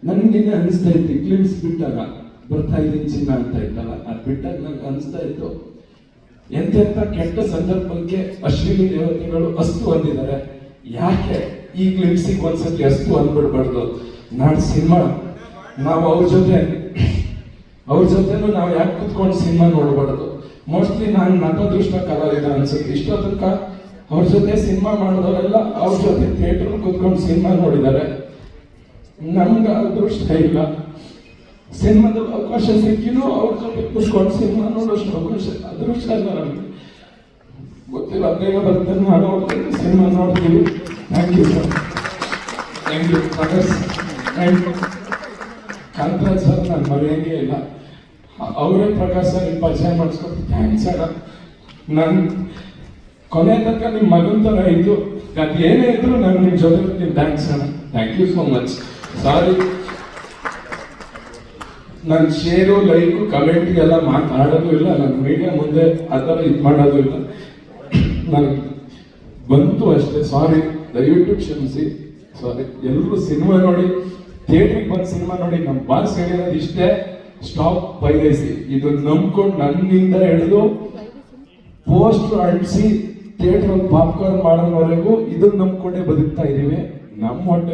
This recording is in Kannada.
ನನ್ಗೆ ಅನಿಸ್ತಾ ಇತ್ತು ಕ್ಲಿಮ್ಸ್ ಬಿಟ್ಟಾಗ ಬರ್ತಾ ಇದ್ದೀನಿ ಚಿನ್ನ ಅಂತ ಇತ್ತಲ್ಲ, ಅದು ಬಿಟ್ಟಾಗ ನಂಗೆ ಅನಿಸ್ತಾ ಇತ್ತು ಎಂತೆಂಥ ಕೆಟ್ಟ ಸಂದರ್ಭಕ್ಕೆ ಅಶ್ವಿನಿ ದೇವತೆಗಳು ಅಸ್ತು ಅಂದಿದ್ದಾರೆ, ಯಾಕೆ ಈ ಕ್ಲಿಮ್ಸಿಗೆ ಒಂದ್ಸತಿ ಅಸ್ತು ಅಂದ್ಬಿಡ್ಬಾರ್ದು. ನಾಳೆ ಸಿನಿಮಾ ನಾವು ಅವ್ರ ಜೊತೆನೂ ನಾವು ಯಾಕೆ ಕುತ್ಕೊಂಡು ಸಿನಿಮಾ ನೋಡ್ಬಾರ್ದು. ಮೋಸ್ಟ್ಲಿ ನಾನು ನಟದೃಷ್ಟ ಕಲಾವಿದ ಅನ್ಸುತ್ತೆ. ಇಷ್ಟೋ ತನಕ ಅವ್ರ ಜೊತೆ ಸಿನಿಮಾ ಮಾಡಿದವರೆಲ್ಲ ಅವ್ರ ಜೊತೆ ಥಿಯೇಟರ್ ಕುತ್ಕೊಂಡು ಸಿನಿಮಾ ನೋಡಿದ್ದಾರೆ. ನಮ್ಗೆ ಅದೃಷ್ಟ ಇಲ್ಲ, ಸಿನಿಮಾದ ಅವಕಾಶ ಸಿಕ್ಕಿನೂ ಅವ್ರ ಜೊತೆ ಕುತ್ಕೊಂಡು ಸಿನಿಮಾ ನೋಡೋಷ್ಟು ಅವಕಾಶ ಅದೃಷ್ಟ ಇಲ್ಲ ನಮಗೆ. ಗೊತ್ತಿಲ್ಲ, ಬೇಗ ಬರ್ತೇನೆ, ನಾನು ಹೋಗ್ತೇನೆ, ಸಿನಿಮಾ ನೋಡ್ತೀವಿ. Thank you sir, thank you Prakash and Kantaraj sir. ನಾನು ಮರೆಯಂಗೆ ಇಲ್ಲ, ಅವರೇ ಪ್ರಕಾಶ್ ಸರ್ ಪರಿಚಯ ಮಾಡಿಸ್ಕೊಟ್ಟು ಥ್ಯಾಂಕ್ಸ್ ಅಣ್ಣ. ನಾನು ಕೊನೆ ತನಕ ನಿಮ್ಮ ಮಗನ ಥರ ಇದ್ದು ಅದು ಏನೇ ಇದ್ರು ನಾನು ನಿಮ್ಮ ಜೊತೆ ಇರ್ತೀನಿ. ಥ್ಯಾಂಕ್ಸ್ ಅಣ್ಣ, ಥ್ಯಾಂಕ್ ಯು ಸೋ ಮಚ್. ಸಾರಿ, ನಾನು ಶೇರು ಲೈಕು ಕಮೆಂಟ್ಗೆಲ್ಲ ಮಾತಾಡೋದು ಇಲ್ಲ, ನಾನು ಮೀಡಿಯಾ ಮುಂದೆ ಆ ಥರ ಇದು ಮಾಡೋದು ಇಲ್ಲ. ನನಗೆ ಬಂತು ಅಷ್ಟೇ, ಸಾರಿ, ದಯವಿಟ್ಟು ಕ್ಷಮಿಸಿ. ಸಾರಿ, ಎಲ್ಲರೂ ಸಿನಿಮಾ ನೋಡಿ, ಥಿಯೇಟ್ರಿಗೆ ಬಂದು ಸಿನಿಮಾ ನೋಡಿ. ನಮ್ಮ ಬಾಸ್ ಹೇಳಿರೋದು ಇಷ್ಟೇ, ಸ್ಟಾಪ್ ಪೈರಸಿ. ಇದು ನಂಬ್ಕೊಂಡು ನನ್ನಿಂದ ಹಿಡಿದು ಪೋಸ್ಟರ್ ಅಂಟಿಸಿ ಥಿಯೇಟರ್ ಪಾಪ್ಕಾರ್ನ್ ಮಾಡೋವರೆಗೂ ಇದನ್ನ ನಂಬ್ಕೊಂಡೇ ಬದುಕ್ತಾ ಇದೀವಿ. ನಮ್ಮ ಹೊಟ್ಟೆ